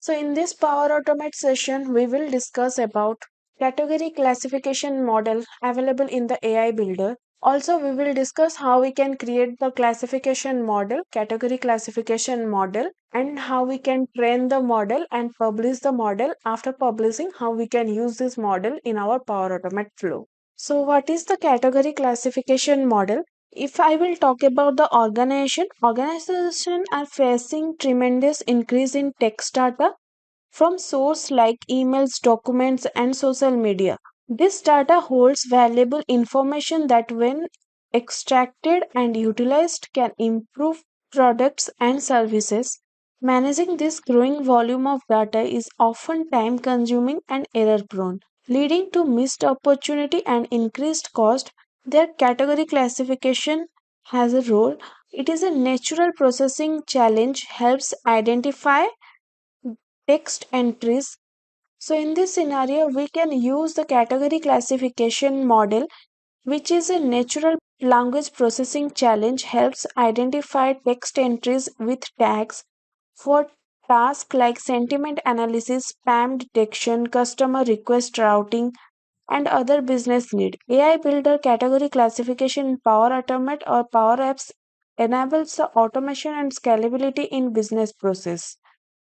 So in this Power Automate session, we will discuss about category classification model available in the AI Builder. Also, we will discuss how we can create the classification model, category classification model, and how we can train the model and publish the model. After publishing, how we can use this model in our Power Automate flow. So what is the category classification model? If I will talk about the organization are facing tremendous increase in text data from source like emails, documents, and social media. This data holds valuable information that, when extracted and utilized, can improve products and services. Managing this growing volume of data is often time consuming and error prone, leading to missed opportunity and increased cost. Their category classification has a role. It is a natural processing challenge, helps identify text entries. So in this scenario, we can use the category classification model, which is a natural language processing challenge, helps identify text entries with tags for tasks like sentiment analysis, spam detection, customer request routing, and other business need. AI Builder category classification in Power Automate or Power Apps enables the automation and scalability in business process.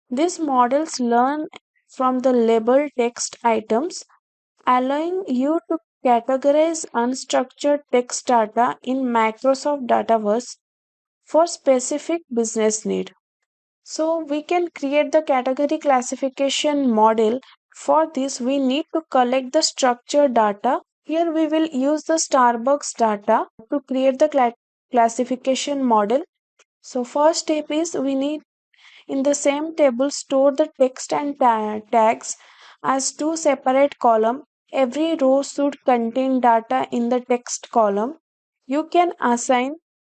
These models learn from the labeled text items, allowing you to categorize unstructured text data in Microsoft Dataverse for specific business need. So we can create the category classification model. For this, we need to collect the structured data. Here we will use the Starbucks data to create the classification model. So first step is we need, in the same table, store the text and tags as two separate columns. Every row should contain data in the text column. You can assign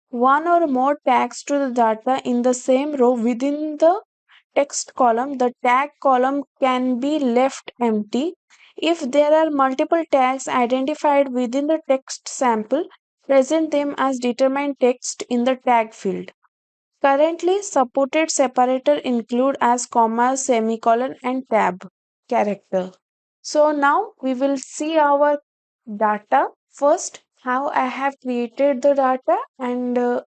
one or more tags to the data in the same row within the text column. The tag column can be left empty. If there are multiple tags identified within the text sample, present them as determined text in the tag field. Currently supported separator include as comma, semicolon and tab character. So now we will see our data. First, how I have created the data, and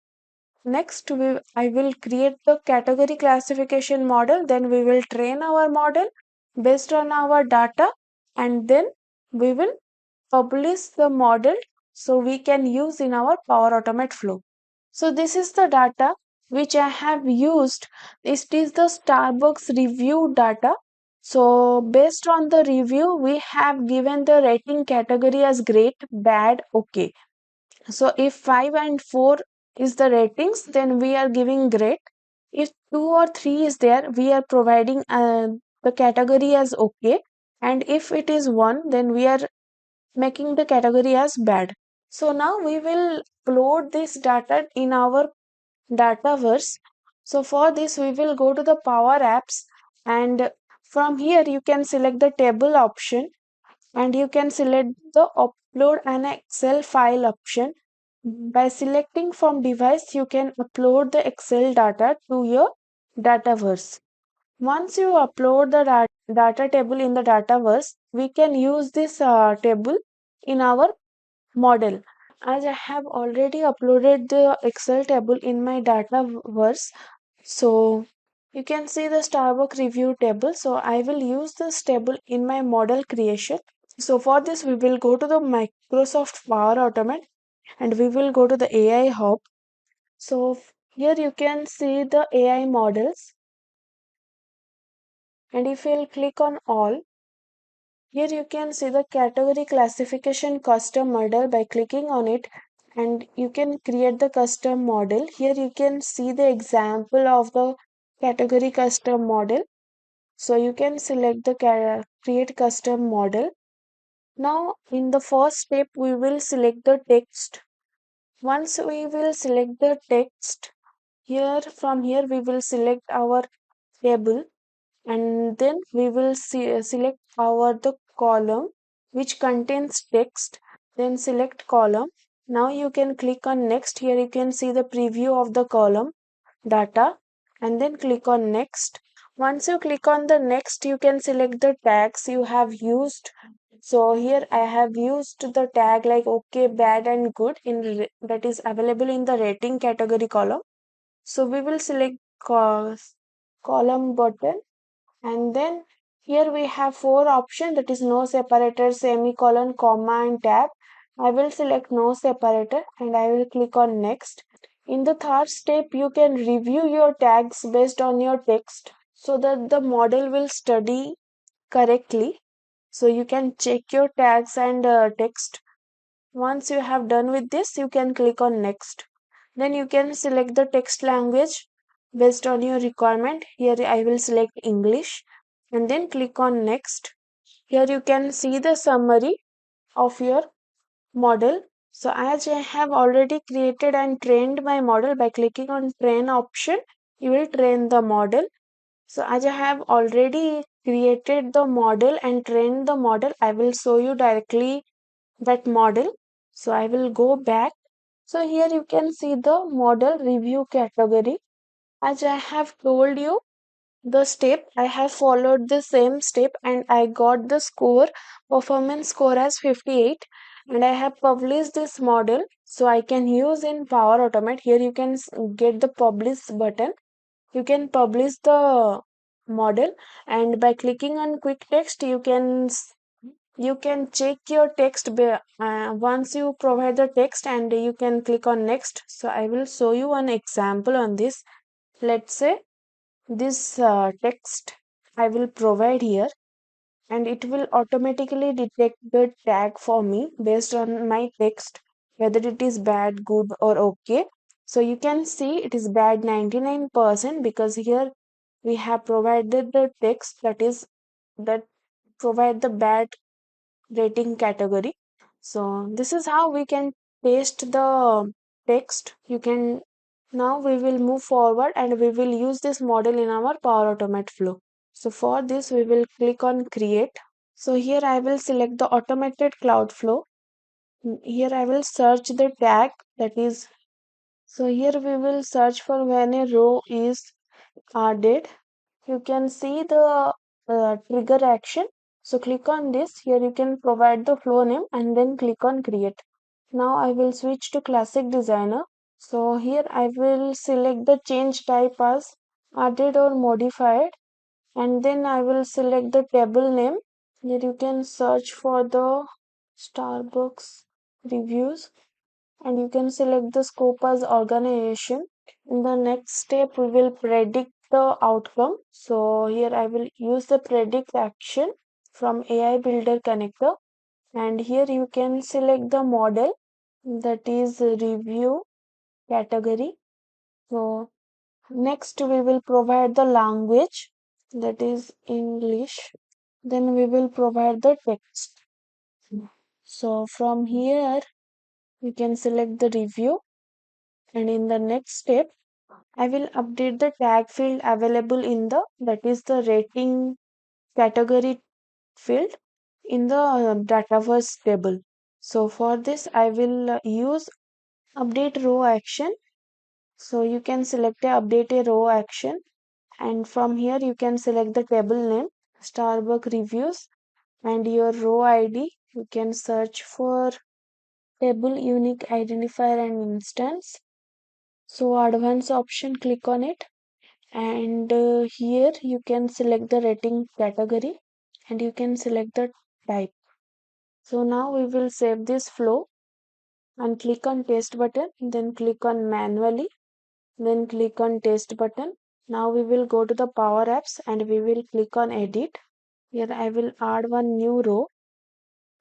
next I will create the category classification model. Then we will train our model based on our data, and then we will publish the model so we can use in our Power Automate flow. So this is the data which I have used. It is the Starbucks review data. So based on the review, we have given the rating category as great, bad, okay. So if 5 and 4 is the ratings, then we are giving great. If 2 or 3 is there, we are providing the category as okay. And if it is 1, then we are making the category as bad. So now we will upload this data in our Dataverse. So for this, we will go to the Power Apps, and from here you can select the table option, and you can select the upload an Excel file option. By selecting from device, you can upload the Excel data to your Dataverse. Once you upload the data table in the Dataverse, we can use this table in our model. As I have already uploaded the Excel table in my Dataverse, so you can see the Starbucks review table. So I will use this table in my model creation. So for this, we will go to the Microsoft Power Automate, and we will go to the AI Hub. So here you can see the AI models, and if you'll click on all, here you can see the category classification custom model. By clicking on it, and you can create the custom model. Here you can see the example of the category custom model. So you can select the create custom model. Now in the first step, we will select the text. Once we will select the text, from here we will select our table, and then we will select the column which contains text, then select column. Now you can click on next. Here you can see the preview of the column data, and then click on next. Once you click on the next, you can select the tags you have used. So here I have used the tag like okay, bad and good that is available in the rating category column. So we will select column button, and then here we have four options, that is no separator, semicolon, comma and tab. I will select no separator and I will click on next. In the third step, you can review your tags based on your text so that the model will study correctly. So you can check your tags and text. Once you have done with this, you can click on next. Then you can select the text language based on your requirement. Here I will select English and then click on next. Here you can see the summary of your model. So as I have already created and trained my model, by clicking on train option, you will train the model. So as I have already created the model and trained the model, I will show you directly that model. So I will go back. So here you can see the model review category. As I have told you the step, I have followed the same step and I got the score, performance score as 58, and I have published this model. So I can use in Power Automate. Here you can get the publish button. You can publish the model, and by clicking on quick text you can check your text once you provide the text, and you can click on next. So I will show you an example on this. Let's say this text I will provide here, and it will automatically detect the tag for me based on my text, whether it is bad, good or okay. So you can see it is bad 99% because here we have provided the text that provide the bad rating category. So this is how we can paste the text. You can now we will move forward and we will use this model in our Power Automate flow. So for this we will click on create. So here I will select the automated cloud flow. Here I will search the tag, that is, so here we will search for when a row is added. You can see the trigger action. So click on this. Here you can provide the flow name and then click on create. Now I will switch to classic designer. So here I will select the change type as added or modified, and then I will select the table name. Here you can search for the Starbucks reviews, and you can select the scope as organization. In the next step, we will predict the outcome. So here I will use the predict action from AI Builder connector, and here you can select the model, that is review category. So next we will provide the language, that is English. Then we will provide the text. So from here you can select the review, and in the next step I will update the tag field available in the, that is the rating category field in the Dataverse table. So for this I will use update row action. So you can select a update a row action, and from here you can select the table name Starbucks reviews and your row ID. You can search for table unique identifier and instance. So advanced option, click on it, and here you can select the rating category and you can select the type. So now we will save this flow and click on test button, then click on manually, then click on test button. Now we will go to the Power Apps and we will click on edit. Here I will add one new row.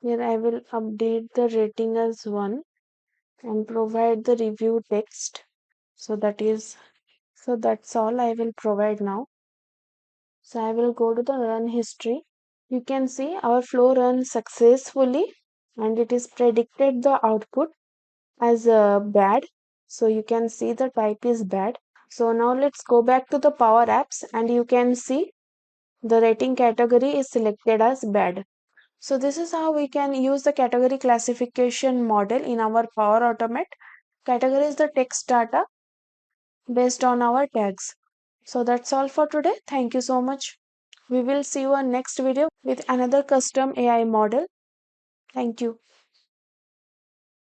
Here I will update the rating as 1 and provide the review text. So that's all I will provide now. So I will go to the run history. You can see our flow runs successfully and it is predicted the output as bad. So you can see the type is bad. So now let's go back to the Power Apps and you can see the rating category is selected as bad. So this is how we can use the category classification model in our Power Automate. Category is the text data based on our tags. So that's all for today. Thank you so much. We will see you on next video with another custom AI model. Thank you.